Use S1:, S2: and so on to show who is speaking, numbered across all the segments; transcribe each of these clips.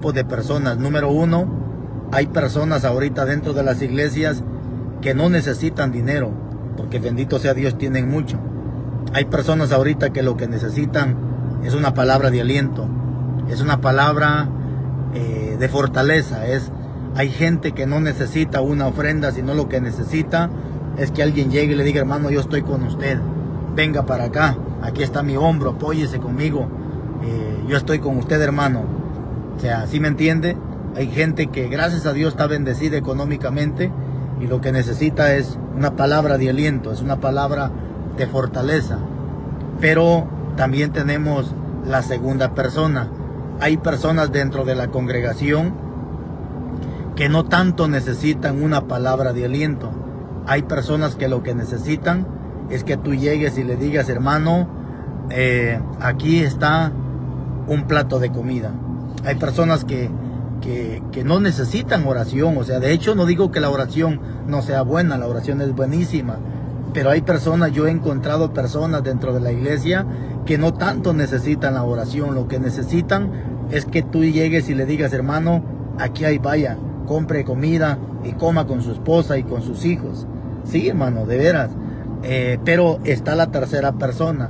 S1: Tipo de personas. Número uno, hay personas ahorita dentro de las iglesias que no necesitan dinero, porque bendito sea Dios, tienen mucho. Hay personas ahorita que lo que necesitan es una palabra de aliento, es una palabra de fortaleza. Hay gente que no necesita una ofrenda, sino lo que necesita es que alguien llegue y le diga: hermano, yo estoy con usted, venga para acá, aquí está mi hombro, apóyese conmigo, yo estoy con usted, hermano. O sea, ¿sí me entiende? Hay gente que gracias a Dios está bendecida económicamente y lo que necesita es una palabra de aliento, es una palabra de fortaleza. Pero también tenemos la segunda persona. Hay personas dentro de la congregación que no tanto necesitan una palabra de aliento. Hay personas que lo que necesitan es que tú llegues y le digas: hermano, aquí está un plato de comida. Hay personas que no necesitan oración. O sea, de hecho no digo que la oración no sea buena, la oración es buenísima. Pero hay personas, yo he encontrado personas dentro de la iglesia que no tanto necesitan la oración. Lo que necesitan es que tú llegues y le digas: hermano, aquí hay, vaya, compre comida y coma con su esposa y con sus hijos. Sí, hermano, de veras. Pero está la tercera persona.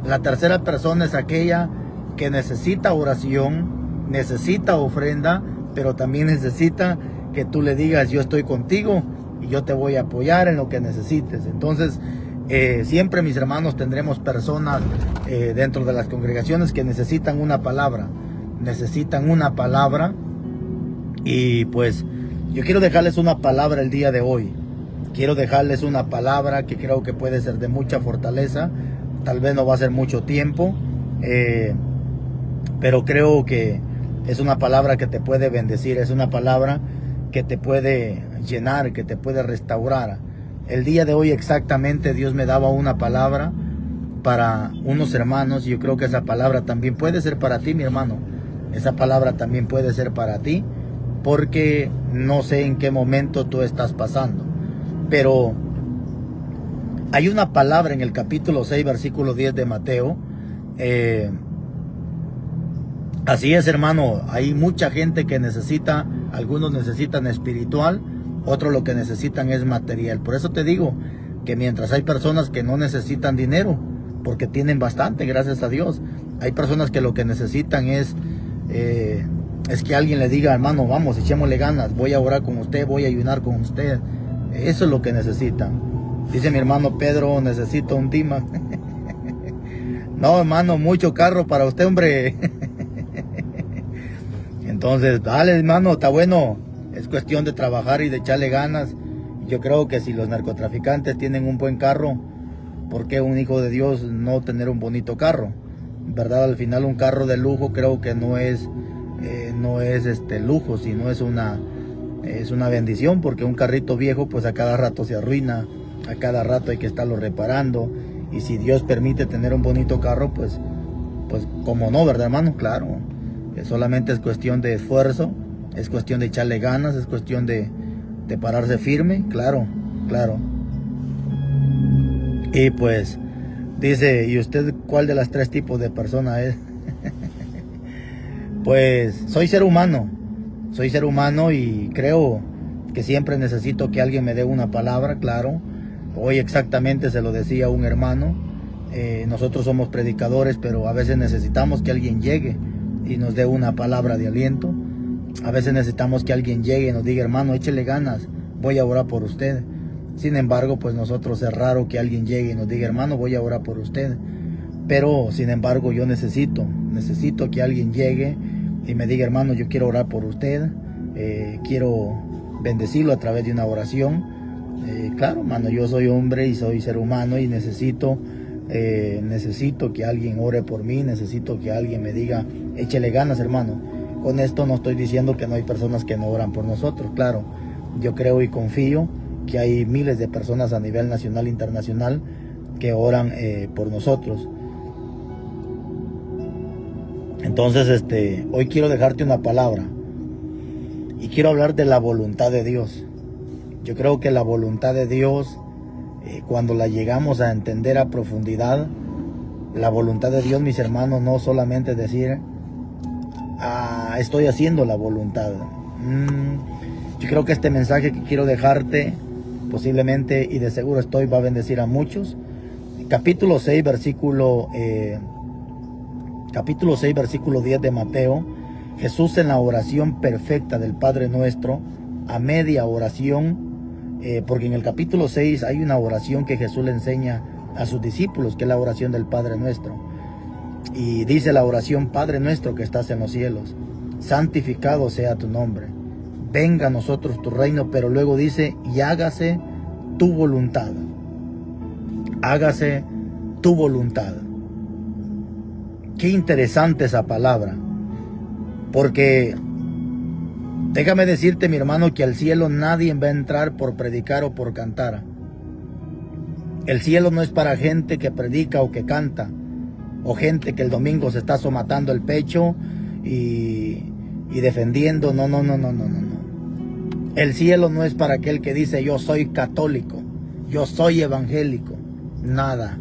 S1: La tercera persona es aquella que necesita oración, necesita ofrenda, pero también necesita que tú le digas: yo estoy contigo y yo te voy a apoyar en lo que necesites. Entonces, siempre, mis hermanos, tendremos personas dentro de las congregaciones que necesitan una palabra. Y pues yo quiero dejarles una palabra el día de hoy. Quiero dejarles una palabra que creo que puede ser de mucha fortaleza. Tal vez no va a ser mucho tiempo, pero creo que es una palabra que te puede bendecir, es una palabra que te puede llenar, que te puede restaurar. El día de hoy exactamente Dios me daba una palabra para unos hermanos y yo creo que esa palabra también puede ser para ti, mi hermano. Esa palabra también puede ser para ti, porque no sé en qué momento tú estás pasando. Pero hay una palabra en el capítulo 6, versículo 10 de Mateo. Así es, hermano, hay mucha gente que necesita, algunos necesitan espiritual, otros lo que necesitan es material. Por eso te digo que mientras hay personas que no necesitan dinero, porque tienen bastante, gracias a Dios, hay personas que lo que necesitan es que alguien le diga: hermano, vamos, echémosle ganas, voy a orar con usted, voy a ayunar con usted. Eso es lo que necesitan. Dice mi hermano Pedro: necesito un Dima. No, hermano, mucho carro para usted, hombre. Entonces, dale, hermano, está bueno. Es cuestión de trabajar y de echarle ganas. Yo creo que si los narcotraficantes tienen un buen carro, ¿por qué un hijo de Dios no tener un bonito carro? ¿Verdad? Al final un carro de lujo creo que no es lujo, sino es una bendición, porque un carrito viejo pues a cada rato se arruina, a cada rato hay que estarlo reparando. Y si Dios permite tener un bonito carro, pues como no, ¿verdad, hermano? Claro. Solamente es cuestión de esfuerzo, es cuestión de echarle ganas, es cuestión de pararse firme, claro. Y pues dice: ¿y usted cuál de las tres tipos de persona es? Pues soy ser humano y creo que siempre necesito que alguien me dé una palabra, claro. Hoy exactamente se lo decía un hermano, nosotros somos predicadores, pero a veces necesitamos que alguien llegue y nos dé una palabra de aliento. A veces necesitamos que alguien llegue y nos diga: hermano, échele ganas, voy a orar por usted. Sin embargo, pues nosotros es raro que alguien llegue y nos diga: hermano, voy a orar por usted. Pero sin embargo yo necesito que alguien llegue y me diga: hermano, yo quiero orar por usted, quiero bendecirlo a través de una oración. Claro, hermano, yo soy hombre y soy ser humano y necesito que alguien ore por mí, necesito que alguien me diga: échele ganas, hermano. Con esto no estoy diciendo que no hay personas que no oran por nosotros, claro. Yo creo y confío que hay miles de personas a nivel nacional e internacional que oran por nosotros. Entonces, hoy quiero dejarte una palabra y quiero hablar de la voluntad de Dios. Yo creo que la voluntad de Dios, cuando la llegamos a entender a profundidad, la voluntad de Dios, mis hermanos, no solamente es decir: estoy haciendo la voluntad. Yo creo que este mensaje que quiero dejarte, posiblemente y de seguro va a bendecir a muchos. Capítulo 6, versículo 10 de Mateo. Jesús, en la oración perfecta del Padre Nuestro, a media oración, porque en el capítulo 6 hay una oración que Jesús le enseña a sus discípulos, que es la oración del Padre Nuestro. Y dice la oración: Padre nuestro que estás en los cielos, santificado sea tu nombre, venga a nosotros tu reino. Pero luego dice: y hágase tu voluntad. Hágase tu voluntad. Qué interesante esa palabra, porque déjame decirte, mi hermano, que al cielo nadie va a entrar por predicar o por cantar. El cielo no es para gente que predica o que canta, o gente que el domingo se está somatando el pecho y defendiendo. No. El cielo no es para aquel que dice: yo soy católico, yo soy evangélico. Nada.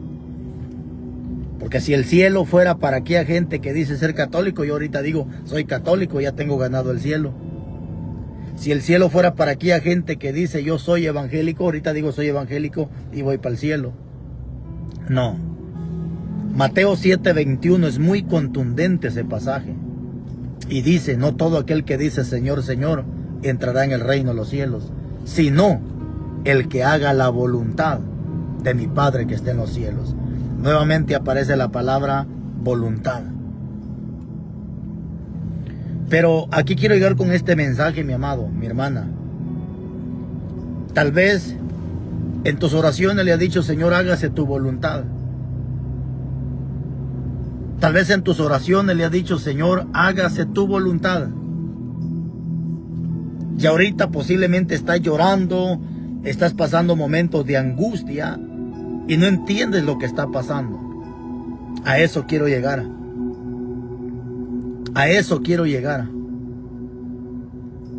S1: Porque si el cielo fuera para aquella gente que dice ser católico, yo ahorita digo: soy católico, ya tengo ganado el cielo. Si el cielo fuera para aquella gente que dice: yo soy evangélico, ahorita digo: soy evangélico y voy para el cielo. No. Mateo 7:21 es muy contundente ese pasaje. Y dice: no todo aquel que dice Señor, Señor, entrará en el reino de los cielos, sino el que haga la voluntad de mi Padre que está en los cielos. Nuevamente aparece la palabra voluntad. Pero aquí quiero llegar con este mensaje, mi amado, mi hermana. Tal vez en tus oraciones le has dicho: Señor, hágase tu voluntad. Tal vez en tus oraciones le has dicho: Señor, hágase tu voluntad. Y ahorita posiblemente estás llorando, estás pasando momentos de angustia y no entiendes lo que está pasando. A eso quiero llegar. A eso quiero llegar.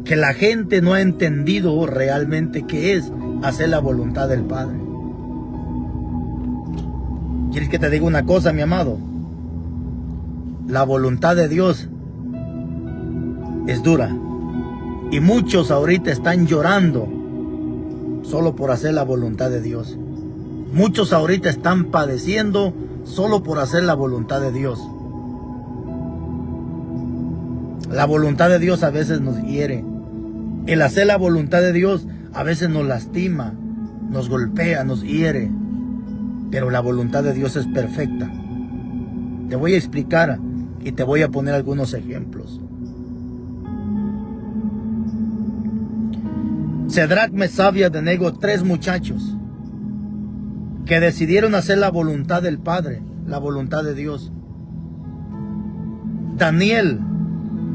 S1: Que la gente no ha entendido realmente qué es hacer la voluntad del Padre. ¿Quieres que te diga una cosa, mi amado? La voluntad de Dios es dura. Y muchos ahorita están llorando solo por hacer la voluntad de Dios. Muchos ahorita están padeciendo solo por hacer la voluntad de Dios. La voluntad de Dios a veces nos hiere. El hacer la voluntad de Dios a veces nos lastima, nos golpea, nos hiere. Pero la voluntad de Dios es perfecta. Te voy a explicar y te voy a poner algunos ejemplos. Sadrach, Mesach y Abednego, 3 muchachos que decidieron hacer la voluntad del Padre, la voluntad de Dios. Daniel,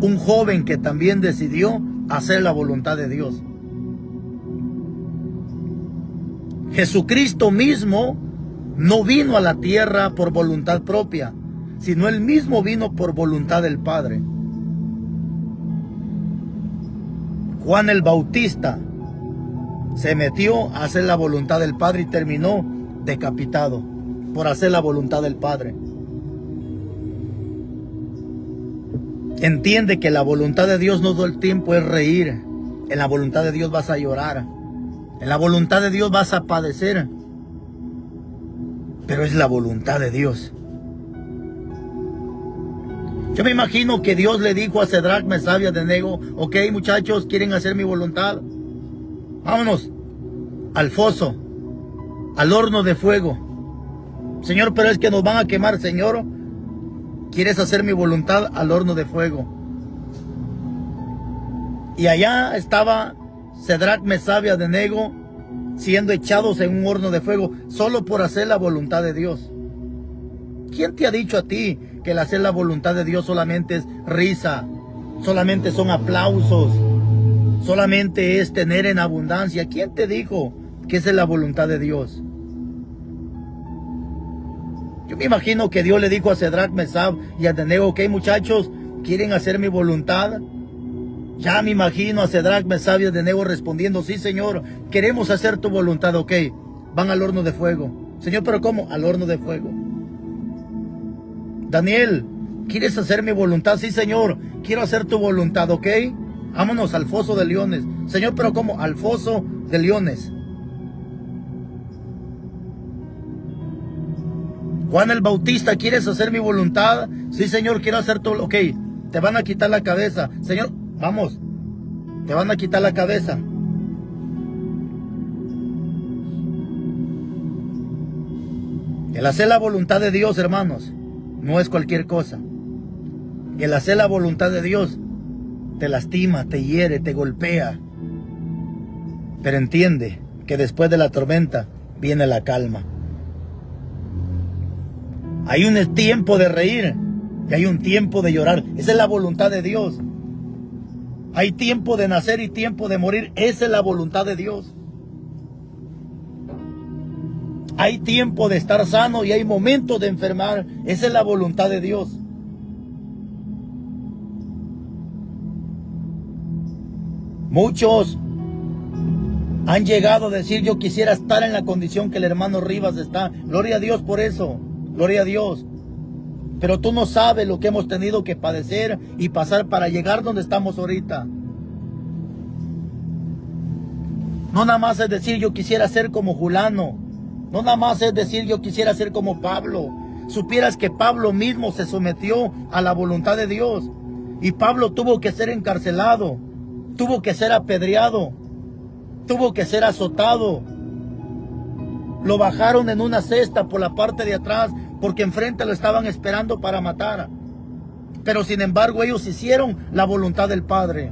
S1: un joven que también decidió hacer la voluntad de Dios. Jesucristo mismo no vino a la tierra por voluntad propia, sino Él mismo vino por voluntad del Padre. Juan el Bautista se metió a hacer la voluntad del Padre y terminó decapitado por hacer la voluntad del Padre. Entiende que la voluntad de Dios no todo el tiempo es reír. En la voluntad de Dios vas a llorar. En la voluntad de Dios vas a padecer. Pero es la voluntad de Dios. Yo me imagino que Dios le dijo a Sadrach, Mesach y Abednego: ok, muchachos, ¿quieren hacer mi voluntad? Vámonos al foso, al horno de fuego. Señor, pero es que nos van a quemar. Señor, ¿quieres hacer mi voluntad? Al horno de fuego. Y allá estaba Sadrach, Mesach y Abednego siendo echados en un horno de fuego solo por hacer la voluntad de Dios. ¿Quién te ha dicho a ti que el hacer la voluntad de Dios solamente es risa, solamente son aplausos, solamente es tener en abundancia? ¿Quién te dijo que esa es la voluntad de Dios? Yo me imagino que Dios le dijo a Sadrach, Mesach y Abednego: ok, muchachos, ¿quieren hacer mi voluntad? Ya me imagino a Sadrach, Mesach y Abednego respondiendo: sí, Señor, queremos hacer tu voluntad. Ok, van al horno de fuego. Señor, ¿pero cómo? Al horno de fuego. Daniel, ¿Quieres hacer mi voluntad? Sí, Señor, quiero hacer tu voluntad, ¿ok? Vámonos al foso de leones. Señor, ¿pero cómo? Al foso de leones. Juan el Bautista, ¿quieres hacer mi voluntad? Sí, Señor, quiero hacer tu... Ok, te van a quitar la cabeza. Señor, vamos, te van a quitar la cabeza. El hacer la voluntad de Dios, hermanos, no es cualquier cosa. El hacer la voluntad de Dios te lastima, te hiere, te golpea. Pero entiende que después de la tormenta viene la calma. Hay un tiempo de reír y hay un tiempo de llorar. Esa es la voluntad de Dios. Hay tiempo de nacer y tiempo de morir. Esa es la voluntad de Dios. Hay tiempo de estar sano y hay momentos de enfermar. Esa es la voluntad de Dios. Muchos han llegado a decir: yo quisiera estar en la condición que el hermano Rivas está. Gloria a Dios por eso. Gloria a Dios. Pero tú no sabes lo que hemos tenido que padecer y pasar para llegar donde estamos ahorita. No nada más es decir: yo quisiera ser como Julano. No nada más es decir: yo quisiera ser como Pablo. Supieras que Pablo mismo se sometió a la voluntad de Dios. Y Pablo tuvo que ser encarcelado. Tuvo que ser apedreado. Tuvo que ser azotado. Lo bajaron en una cesta por la parte de atrás porque enfrente lo estaban esperando para matar. Pero sin embargo ellos hicieron la voluntad del Padre.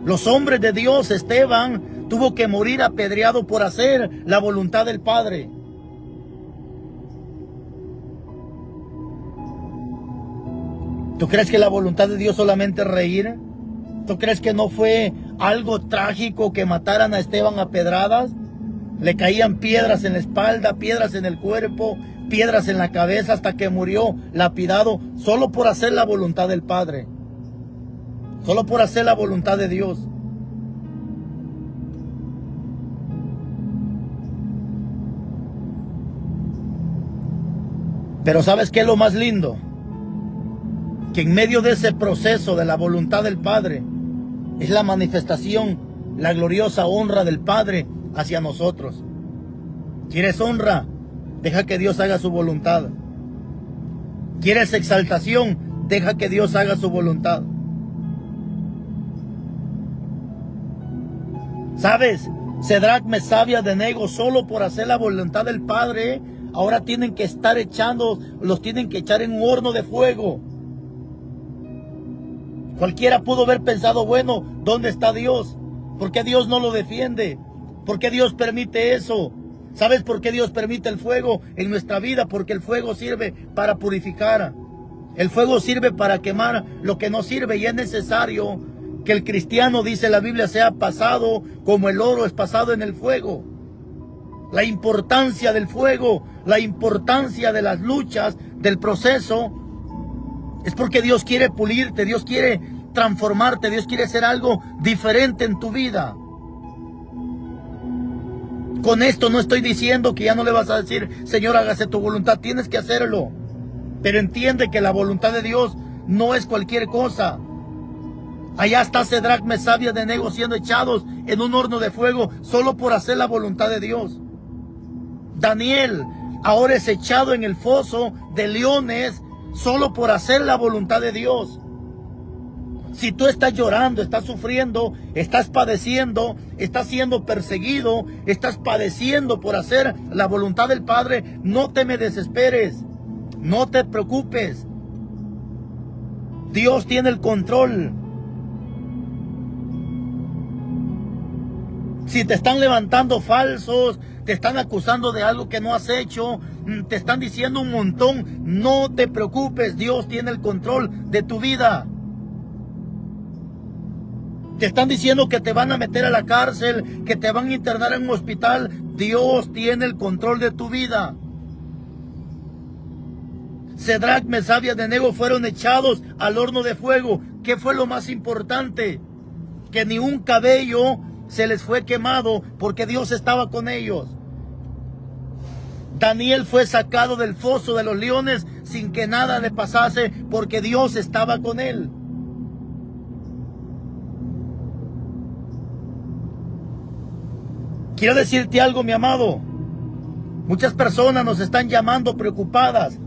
S1: Los hombres de Dios, Esteban tuvo que morir apedreado por hacer la voluntad del Padre. ¿Tú crees que la voluntad de Dios solamente es reír? ¿Tú crees que no fue algo trágico que mataran a Esteban a pedradas? Le caían piedras en la espalda, piedras en el cuerpo, piedras en la cabeza, hasta que murió lapidado solo por hacer la voluntad del Padre. Solo por hacer la voluntad de Dios. Pero ¿sabes qué es lo más lindo? Que en medio de ese proceso de la voluntad del Padre es la manifestación, la gloriosa honra del Padre hacia nosotros. ¿Quieres honra? Deja que Dios haga su voluntad. ¿Quieres exaltación? Deja que Dios haga su voluntad. ¿Sabes? Cedrac, Mesach y Abednego, solo por hacer la voluntad del Padre, ahora tienen que estar los tienen que echar en un horno de fuego. Cualquiera pudo haber pensado: bueno, ¿dónde está Dios? ¿Por qué Dios no lo defiende? ¿Por qué Dios permite eso? ¿Sabes por qué Dios permite el fuego en nuestra vida? Porque el fuego sirve para purificar. El fuego sirve para quemar lo que no sirve, y es necesario que el cristiano, dice la Biblia, sea pasado como el oro es pasado en el fuego. La importancia del fuego, la importancia de las luchas, del proceso, es porque Dios quiere pulirte, Dios quiere transformarte, Dios quiere hacer algo diferente en tu vida. Con esto no estoy diciendo que ya no le vas a decir: Señor, hágase tu voluntad. Tienes que hacerlo. Pero entiende que la voluntad de Dios no es cualquier cosa. Allá está Cedrac, Mesach y Abednego siendo echados en un horno de fuego solo por hacer la voluntad de Dios. Daniel ahora es echado en el foso de leones solo por hacer la voluntad de Dios. Si tú estás llorando, estás sufriendo, estás padeciendo, estás siendo perseguido, estás padeciendo por hacer la voluntad del Padre, no te me desesperes, no te preocupes. Dios tiene el control. Si te están levantando falsos, te están acusando de algo que no has hecho, te están diciendo un montón, no te preocupes, Dios tiene el control de tu vida. Te están diciendo que te van a meter a la cárcel, que te van a internar en un hospital, Dios tiene el control de tu vida. Cedrac, Mesach y Abednego fueron echados al horno de fuego. ¿Qué fue lo más importante? Que ni un cabello se les fue quemado, porque Dios estaba con ellos. Daniel fue sacado del foso de los leones sin que nada le pasase, porque Dios estaba con él. Quiero decirte algo, mi amado. Muchas personas nos están llamando preocupadas,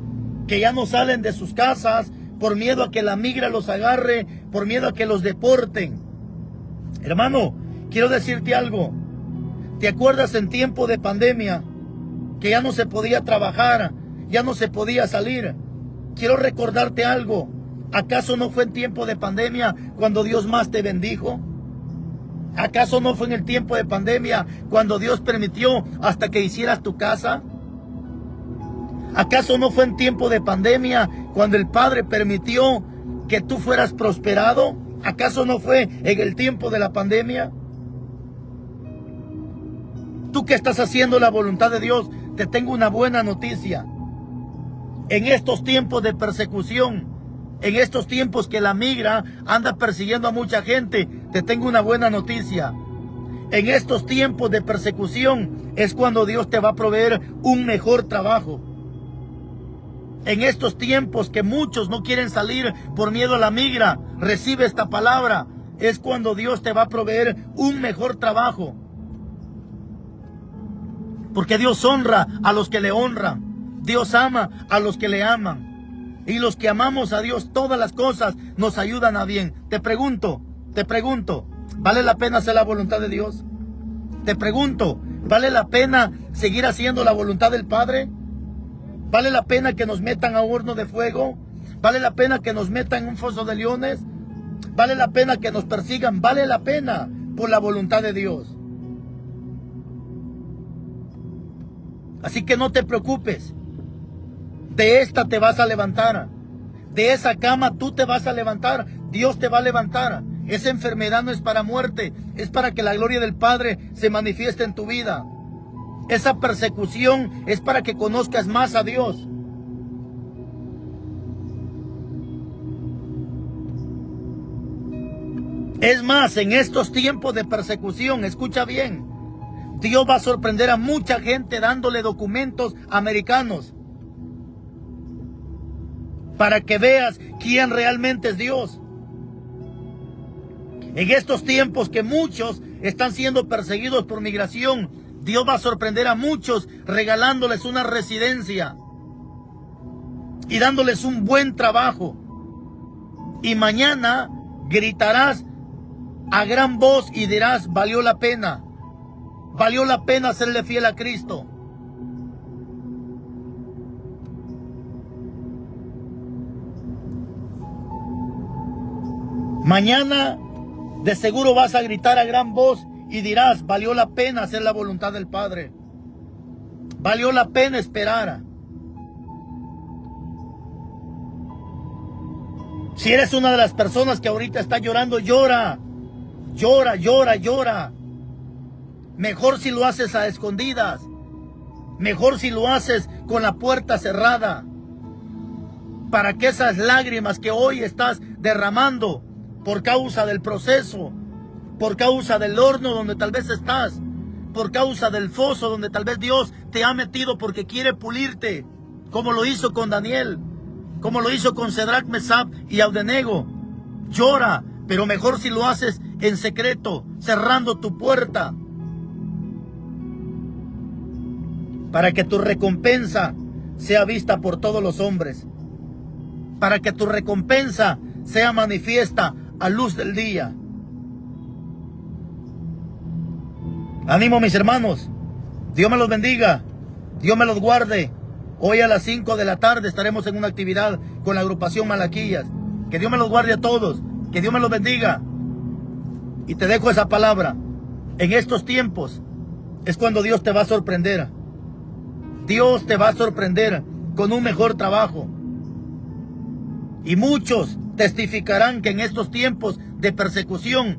S1: que ya no salen de sus casas por miedo a que la migra los agarre, por miedo a que los deporten. Hermano, quiero decirte algo. ¿Te acuerdas en tiempo de pandemia que ya no se podía trabajar, ya no se podía salir? Quiero recordarte algo. ¿Acaso no fue en tiempo de pandemia cuando Dios más te bendijo? ¿Acaso no fue en el tiempo de pandemia cuando Dios permitió hasta que hicieras tu casa? ¿Acaso no fue en tiempo de pandemia cuando el Padre permitió que tú fueras prosperado? ¿Acaso no fue en el tiempo de la pandemia? Tú que estás haciendo la voluntad de Dios, te tengo una buena noticia. En estos tiempos de persecución, en estos tiempos que la migra anda persiguiendo a mucha gente, te tengo una buena noticia. En estos tiempos de persecución es cuando Dios te va a proveer un mejor trabajo. En estos tiempos que muchos no quieren salir por miedo a la migra, recibe esta palabra. Es cuando Dios te va a proveer un mejor trabajo. Porque Dios honra a los que le honran. Dios ama a los que le aman. Y los que amamos a Dios, todas las cosas nos ayudan a bien. Te pregunto, ¿vale la pena hacer la voluntad de Dios? Te pregunto, ¿vale la pena seguir haciendo la voluntad del Padre? ¿Vale la pena que nos metan a horno de fuego? ¿Vale la pena que nos metan en un foso de leones? ¿Vale la pena que nos persigan? ¿Vale la pena por la voluntad de Dios? Así que no te preocupes. De esta te vas a levantar. De esa cama tú te vas a levantar. Dios te va a levantar. Esa enfermedad no es para muerte. Es para que la gloria del Padre se manifieste en tu vida. Esa persecución es para que conozcas más a Dios. Es más, en estos tiempos de persecución, escucha bien, Dios va a sorprender a mucha gente dándole documentos americanos para que veas quién realmente es Dios. En estos tiempos que muchos están siendo perseguidos por migración, Dios va a sorprender a muchos regalándoles una residencia y dándoles un buen trabajo. Y mañana gritarás a gran voz y dirás, valió la pena. Valió la pena serle fiel a Cristo. Mañana de seguro vas a gritar a gran voz y dirás, valió la pena hacer la voluntad del Padre. Valió la pena esperar. Si eres una de las personas que ahorita está llorando, llora. Llora, llora, llora. Mejor si lo haces a escondidas. Mejor si lo haces con la puerta cerrada. Para que esas lágrimas que hoy estás derramando por causa del proceso, por causa del horno donde tal vez estás, por causa del foso donde tal vez Dios te ha metido porque quiere pulirte, como lo hizo con Daniel, como lo hizo con Sadrach, Mesach y Abednego. Llora, pero mejor si lo haces en secreto, cerrando tu puerta, para que tu recompensa sea vista por todos los hombres, para que tu recompensa sea manifiesta a luz del día. Ánimo, mis hermanos. Dios me los bendiga. Dios me los guarde. Hoy a las 5 de la tarde estaremos en una actividad con la agrupación Malaquías. Que Dios me los guarde a todos. Que Dios me los bendiga. Y te dejo esa palabra. En estos tiempos es cuando Dios te va a sorprender. Dios te va a sorprender con un mejor trabajo. Y muchos testificarán que en estos tiempos de persecución,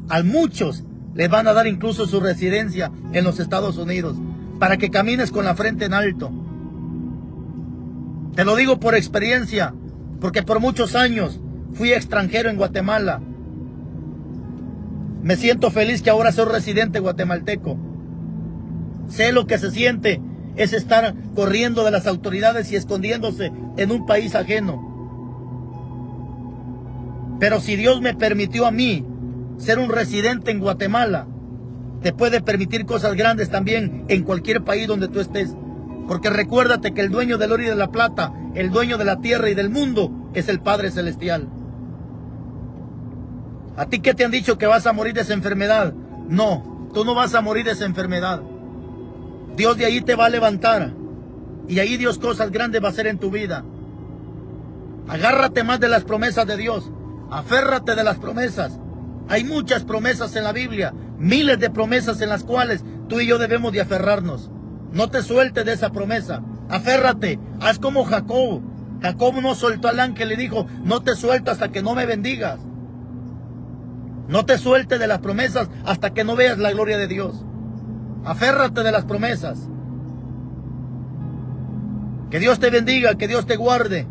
S1: a muchos les van a dar incluso su residencia en los Estados Unidos, para que camines con la frente en alto. Te lo digo por experiencia, porque por muchos años fui extranjero en Guatemala. Me siento feliz que ahora soy residente guatemalteco. Sé lo que se siente es estar corriendo de las autoridades y escondiéndose en un país ajeno. Pero si Dios me permitió a mí ser un residente en Guatemala, te puede permitir cosas grandes también en cualquier país donde tú estés. Porque recuérdate que el dueño del oro y de la plata, el dueño de la tierra y del mundo, es el Padre Celestial. ¿A ti qué te han dicho que vas a morir de esa enfermedad? No, tú no vas a morir de esa enfermedad. Dios de ahí te va a levantar. Y ahí Dios cosas grandes va a hacer en tu vida. Agárrate más de las promesas de Dios. Aférrate de las promesas. Hay muchas promesas en la Biblia, miles de promesas en las cuales tú y yo debemos de aferrarnos. No te sueltes de esa promesa, aférrate, haz como Jacob. Jacob no soltó al ángel y dijo, no te suelto hasta que no me bendigas. No te sueltes de las promesas hasta que no veas la gloria de Dios. Aférrate de las promesas. Que Dios te bendiga, que Dios te guarde.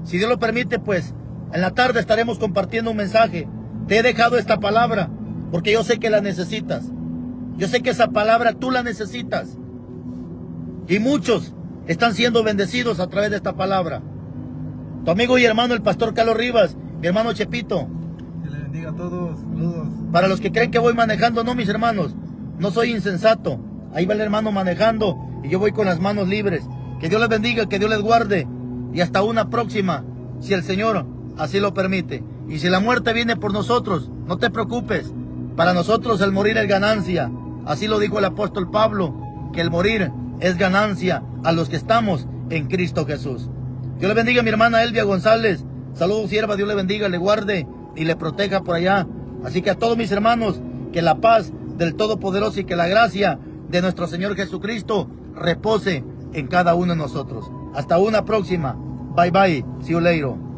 S1: Si Dios lo permite, pues en la tarde estaremos compartiendo un mensaje. Te he dejado esta palabra porque yo sé que la necesitas. Yo sé que esa palabra tú la necesitas. Y muchos están siendo bendecidos a través de esta palabra. Tu amigo y hermano el pastor Carlos Rivas, mi hermano Chepito.
S2: Que le bendiga a todos. Saludos.
S1: Para los que creen que voy manejando, no, mis hermanos, no soy insensato. Ahí va el hermano manejando y yo voy con las manos libres. Que Dios les bendiga, que Dios les guarde. Y hasta una próxima, si el Señor así lo permite. Y si la muerte viene por nosotros, no te preocupes. Para nosotros el morir es ganancia. Así lo dijo el apóstol Pablo, que el morir es ganancia a los que estamos en Cristo Jesús. Dios le bendiga a mi hermana Elvia González. Saludos, sierva. Dios le bendiga, le guarde y le proteja por allá. Así que a todos mis hermanos, que la paz del Todopoderoso y que la gracia de nuestro Señor Jesucristo repose en cada uno de nosotros. Hasta una próxima. Bye bye. See you later.